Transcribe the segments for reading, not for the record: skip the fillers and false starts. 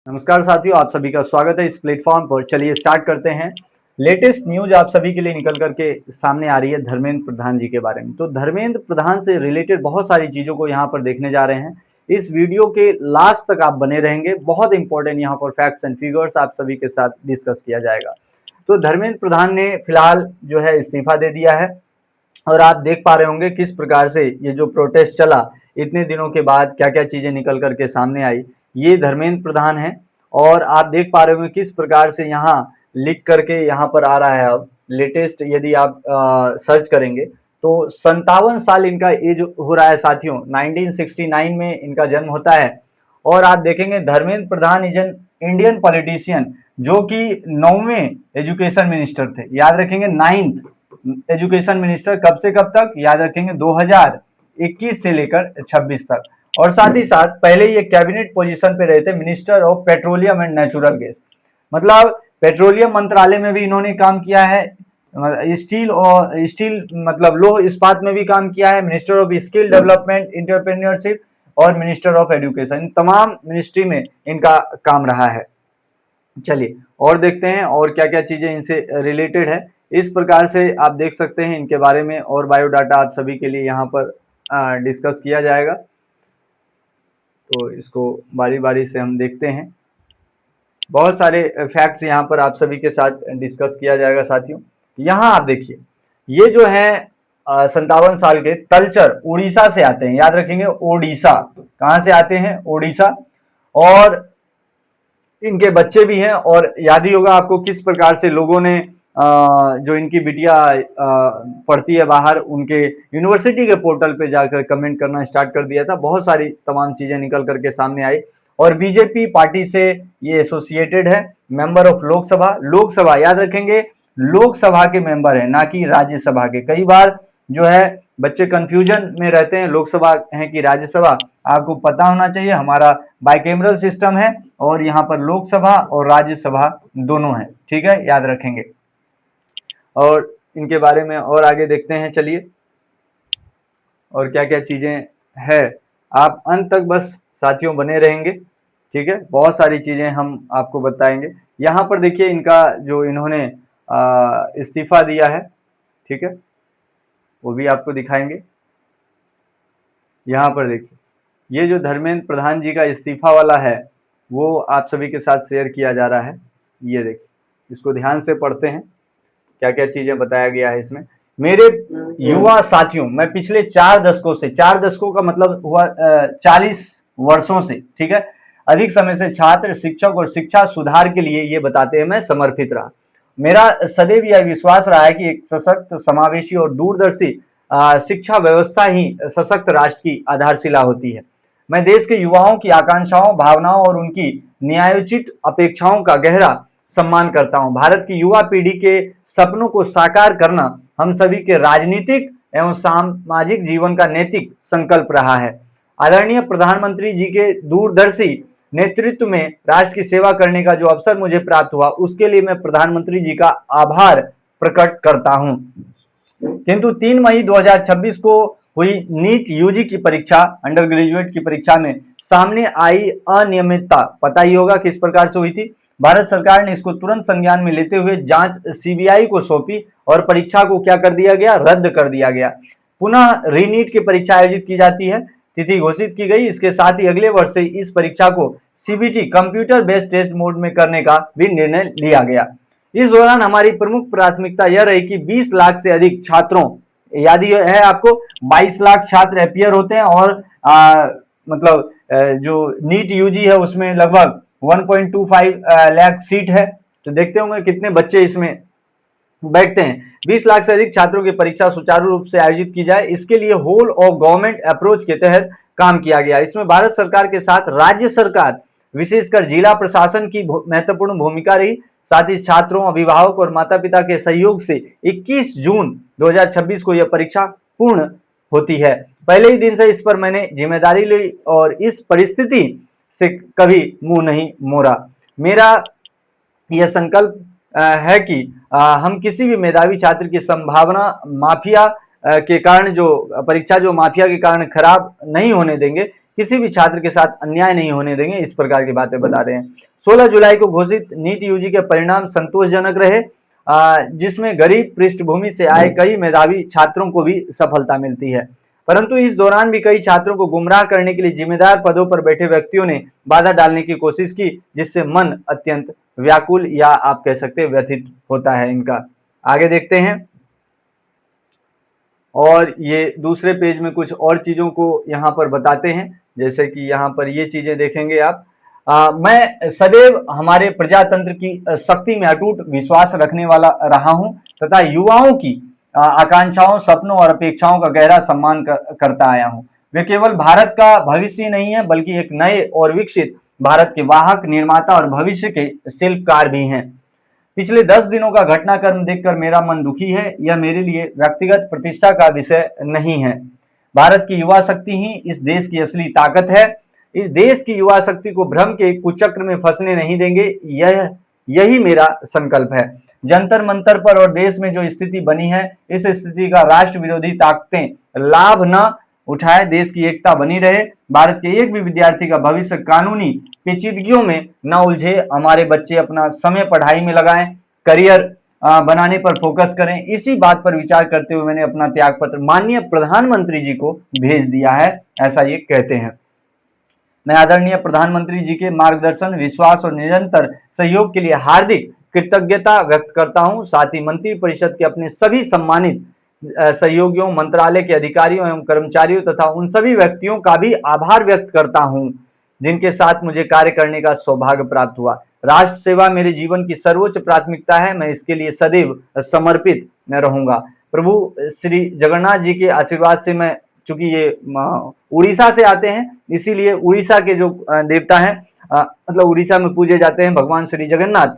नमस्कार साथियों, आप सभी का स्वागत है इस प्लेटफॉर्म पर। चलिए स्टार्ट करते हैं। लेटेस्ट न्यूज आप सभी के लिए निकल करके सामने आ रही है धर्मेंद्र प्रधान जी के बारे में। तो धर्मेंद्र प्रधान से रिलेटेड बहुत सारी चीजों को यहाँ पर देखने जा रहे हैं। इस वीडियो के लास्ट तक आप बने रहेंगे। बहुत इंपॉर्टेंट यहाँ पर फैक्ट्स एंड फिगर्स आप सभी के साथ डिस्कस किया जाएगा। तो धर्मेंद्र प्रधान ने फिलहाल जो है इस्तीफा दे दिया है और आप देख पा रहे होंगे किस प्रकार से ये जो प्रोटेस्ट चला, इतने दिनों के बाद क्या क्या चीजें निकल करके सामने आई। ये धर्मेंद्र प्रधान है और आप देख पा रहे होंगे किस प्रकार से यहाँ लिख करके यहाँ पर आ रहा है। अब लेटेस्ट यदि आप सर्च करेंगे तो 57 साल इनका एज हो रहा है साथियों। 1969 में इनका जन्म होता है और आप देखेंगे Dharmendra Pradhan is an Indian politician जो कि 9वें एजुकेशन मिनिस्टर थे। याद रखेंगे 9th एजुकेशन मिनिस्टर। कब से कब तक याद रखेंगे? 2021 से लेकर 26 तक। और साथ ही साथ पहले ये कैबिनेट पोजीशन पे रहे थे, minister of petroleum and natural gas. मतलब पेट्रोलियम मंत्रालय में भी इन्होंने काम किया है, स्टील मतलब लोह इस्पात में भी काम किया है, minister of skill development entrepreneurship और मिनिस्टर ऑफ एजुकेशन। इन तमाम मिनिस्ट्री में इनका काम रहा है। चलिए और देखते हैं और क्या क्या चीजें इनसे रिलेटेड है। इस प्रकार से आप देख सकते हैं इनके बारे में और बायोडाटा आप सभी के लिए यहाँ पर डिस्कस किया जाएगा। तो इसको बारी बारी से हम देखते हैं। बहुत सारे फैक्ट्स यहाँ पर आप सभी के साथ डिस्कस किया जाएगा साथियों। यहाँ आप देखिए, ये जो है 57 साल के तलचर उड़ीसा से आते हैं। याद रखेंगे ओडिशा, कहाँ से आते हैं? ओडिशा। और इनके बच्चे भी हैं और याद ही होगा आपको किस प्रकार से लोगों ने जो इनकी बिटिया पढ़ती है बाहर, उनके यूनिवर्सिटी के पोर्टल पे जाकर कमेंट करना स्टार्ट कर दिया था। बहुत सारी तमाम चीजें निकल करके सामने आई और बीजेपी पार्टी से ये एसोसिएटेड है। मेंबर ऑफ लोकसभा याद रखेंगे, लोकसभा के मेंबर है ना कि राज्यसभा के। कई बार जो है बच्चे कंफ्यूजन में रहते हैं, लोकसभा है कि राज्यसभा। आपको पता होना चाहिए हमारा बाइकेमरल सिस्टम है और यहाँ पर लोकसभा और राज्यसभा दोनों है। ठीक है, याद रखेंगे। और इनके बारे में और आगे देखते हैं। चलिए और क्या क्या चीजें है, आप अंत तक बस साथियों बने रहेंगे। ठीक है, बहुत सारी चीजें हम आपको बताएंगे। यहाँ पर देखिए इनका जो इन्होंने इस्तीफा दिया है, ठीक है, वो भी आपको दिखाएंगे। यहाँ पर देखिए ये जो धर्मेंद्र प्रधान जी का इस्तीफा वाला है वो आप सभी के साथ शेयर किया जा रहा है। ये देखिए, इसको ध्यान से पढ़ते हैं क्या क्या चीजें बताया गया है इसमें। मेरे युवा साथियों, मैं पिछले 4 दशकों से, 4 दशकों का मतलब हुआ 40 वर्षों से, ठीक है, अधिक समय से छात्र, शिक्षक और शिक्षा सुधार के लिए ये बताते हैं मैं समर्पित रहा। मेरा सदैव यह विश्वास रहा है कि एक सशक्त, समावेशी और दूरदर्शी शिक्षा व्यवस्था ही सशक्त राष्ट्र की आधारशिला होती है। मैं देश के युवाओं की आकांक्षाओं, भावनाओं और उनकी न्यायोचित अपेक्षाओं का गहरा सम्मान करता हूं। भारत की युवा पीढ़ी के सपनों को साकार करना हम सभी के राजनीतिक एवं सामाजिक जीवन का नैतिक संकल्प रहा है। आदरणीय प्रधानमंत्री जी के दूरदर्शी नेतृत्व में राष्ट्र की सेवा करने का जो अवसर मुझे प्राप्त हुआ, उसके लिए मैं प्रधानमंत्री जी का आभार प्रकट करता हूं। किंतु 3 मई 2026 को हुई नीट यूजी की परीक्षा, अंडर ग्रेजुएट की परीक्षा में सामने आई अनियमितता, पता ही होगा किस प्रकार से हुई थी। भारत सरकार ने इसको तुरंत संज्ञान में लेते हुए जांच सीबीआई को सौंपी और परीक्षा को क्या कर दिया गया? रद्द कर दिया गया। पुनः रीनीट की परीक्षा आयोजित की जाती है, तिथि घोषित की गई। इसके साथ ही अगले वर्ष से इस परीक्षा को CBT computer based test mode में करने का भी निर्णय लिया गया। इस दौरान हमारी प्रमुख प्राथमिकता यह रही कि 20 लाख से अधिक छात्रों, याद ही है आपको 22 लाख छात्र अपियर होते हैं और मतलब जो नीट यूजी है उसमें लगभग 1.25 लाख सीट है। तो देखते होंगे कितने बच्चे इसमें बैठते हैं। 20 लाख से अधिक छात्रों की परीक्षा सुचारू रूप से आयोजित की जाए, इसके लिए होल ऑफ गवर्नमेंट अप्रोच के तहत काम किया गया। इसमें भारत सरकार के साथ राज्य सरकार, विशेषकर जिला प्रशासन की महत्वपूर्ण भूमिका रही। साथ ही छात्रों, अभिभावक और माता पिता के सहयोग से 21 जून 2026 को यह परीक्षा पूर्ण होती है। पहले ही दिन से इस पर मैंने जिम्मेदारी ली और इस परिस्थिति से कभी मुंह नहीं मोड़ा। मेरा यह संकल्प है कि हम किसी भी मेधावी छात्र की संभावना माफिया के कारण जो परीक्षा जो माफिया के कारण खराब नहीं होने देंगे। किसी भी छात्र के साथ अन्याय नहीं होने देंगे, इस प्रकार की बातें बता रहे हैं। 16 जुलाई को घोषित नीट यूजी के परिणाम संतोषजनक रहे, जिसमें गरीब पृष्ठभूमि से आए कई मेधावी छात्रों को भी सफलता मिलती है। परंतु इस दौरान भी कई छात्रों को गुमराह करने के लिए जिम्मेदार पदों पर बैठे व्यक्तियों ने बाधा डालने की कोशिश की, जिससे मन अत्यंत व्याकुल या आप कह सकते हैं व्यथित होता है इनका। आगे देखते हैं, और ये दूसरे पेज में कुछ और चीजों को यहाँ पर बताते हैं, जैसे कि यहाँ पर ये चीजें देखेंगे आप। मैं सदैव हमारे प्रजातंत्र की शक्ति में अटूट विश्वास रखने वाला रहा हूं तथा युवाओं की आकांक्षाओं, सपनों और अपेक्षाओं का गहरा सम्मान करता आया हूं। वे केवल भारत का भविष्य नहीं है, बल्कि एक नए और विकसित भारत के वाहक, निर्माता और भविष्य के शिल्पकार भी हैं। पिछले 10 दिनों का घटनाक्रम देखकर मेरा मन दुखी है। यह मेरे लिए व्यक्तिगत प्रतिष्ठा का विषय नहीं है। भारत की युवा शक्ति ही इस देश की असली ताकत है। इस देश की युवा शक्ति को भ्रम के कुचक्र में फंसने नहीं देंगे, यही मेरा संकल्प है। जंतर मंतर पर और देश में जो स्थिति बनी है, इस स्थिति का राष्ट्र विरोधी ताकतें लाभ न उठाए, देश की एकता बनी रहे, भारत के एक भी विद्यार्थी का भविष्य कानूनी पेचीदगियों में न उलझे, हमारे बच्चे अपना समय पढ़ाई में लगाएं, करियर बनाने पर फोकस करें। इसी बात पर विचार करते हुए मैंने अपना त्याग पत्र माननीय प्रधानमंत्री जी को भेज दिया है, ऐसा ये कहते हैं। मैं आदरणीय प्रधानमंत्री जी के मार्गदर्शन, विश्वास और निरंतर सहयोग के लिए हार्दिक कृतज्ञता व्यक्त करता हूं। साथ ही मंत्री परिषद के अपने सभी सम्मानित सहयोगियों, मंत्रालय के अधिकारियों एवं कर्मचारियों तथा उन सभी व्यक्तियों का भी आभार व्यक्त करता हूं जिनके साथ मुझे कार्य करने का सौभाग्य प्राप्त हुआ। राष्ट्र सेवा मेरे जीवन की सर्वोच्च प्राथमिकता है, मैं इसके लिए सदैव समर्पित रहूंगा। प्रभु श्री जगन्नाथ जी के आशीर्वाद से, मैं चूंकि ये उड़ीसा से आते हैं, इसीलिए उड़ीसा के जो देवता हैं, मतलब उड़ीसा में पूजे जाते हैं भगवान श्री जगन्नाथ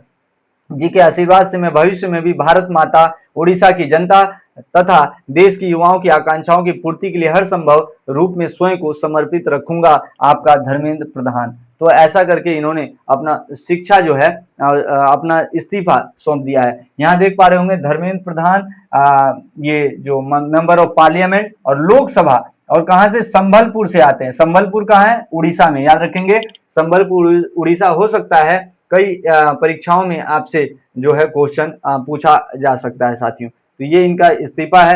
जी के आशीर्वाद से, मैं भविष्य में भी भारत माता, उड़ीसा की जनता तथा देश की युवाओं की आकांक्षाओं की पूर्ति के लिए हर संभव रूप में स्वयं को समर्पित रखूंगा। आपका धर्मेंद्र प्रधान। तो ऐसा करके इन्होंने अपना शिक्षा जो है, अपना इस्तीफा सौंप दिया है। यहाँ देख पा रहे होंगे धर्मेंद्र प्रधान, ये जो मेंबर ऑफ पार्लियामेंट और लोकसभा, और कहां से, संबलपुर से आते हैं। संबलपुर कहाँ है? उड़ीसा में, याद रखेंगे संबलपुर उड़ीसा। हो सकता है कई परीक्षाओं में आपसे जो है क्वेश्चन पूछा जा सकता है साथियों। तो ये इनका इस्तीफा है,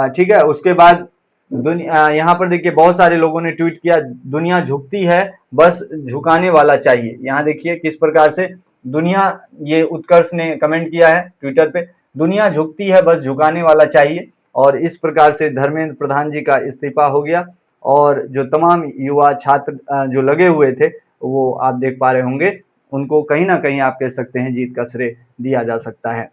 ठीक है। उसके बाद दुनिया, यहाँ पर देखिए बहुत सारे लोगों ने ट्वीट किया, दुनिया झुकती है बस झुकाने वाला चाहिए। यहाँ देखिए किस प्रकार से दुनिया, ये उत्कर्ष ने कमेंट किया है ट्विटर पे, दुनिया झुकती है बस झुकाने वाला चाहिए। और इस प्रकार से धर्मेंद्र प्रधान जी का इस्तीफा हो गया, और जो तमाम युवा छात्र जो लगे हुए थे, वो आप देख पा रहे होंगे, उनको कहीं ना कहीं आप कह सकते हैं जीत का श्रेय दिया जा सकता है।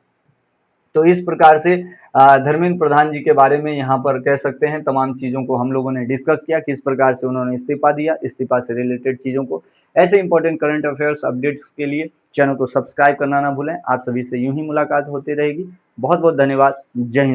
तो इस प्रकार से धर्मेंद्र प्रधान जी के बारे में यहाँ पर कह सकते हैं तमाम चीज़ों को हम लोगों ने डिस्कस किया, किस प्रकार से उन्होंने इस्तीफा दिया, इस्तीफा से रिलेटेड चीज़ों को। ऐसे इंपॉर्टेंट करंट अफेयर्स अपडेट्स के लिए चैनल को सब्सक्राइब करना ना भूलें। आप सभी से यूं ही मुलाकात होती रहेगी। बहुत बहुत धन्यवाद। जय हिंद।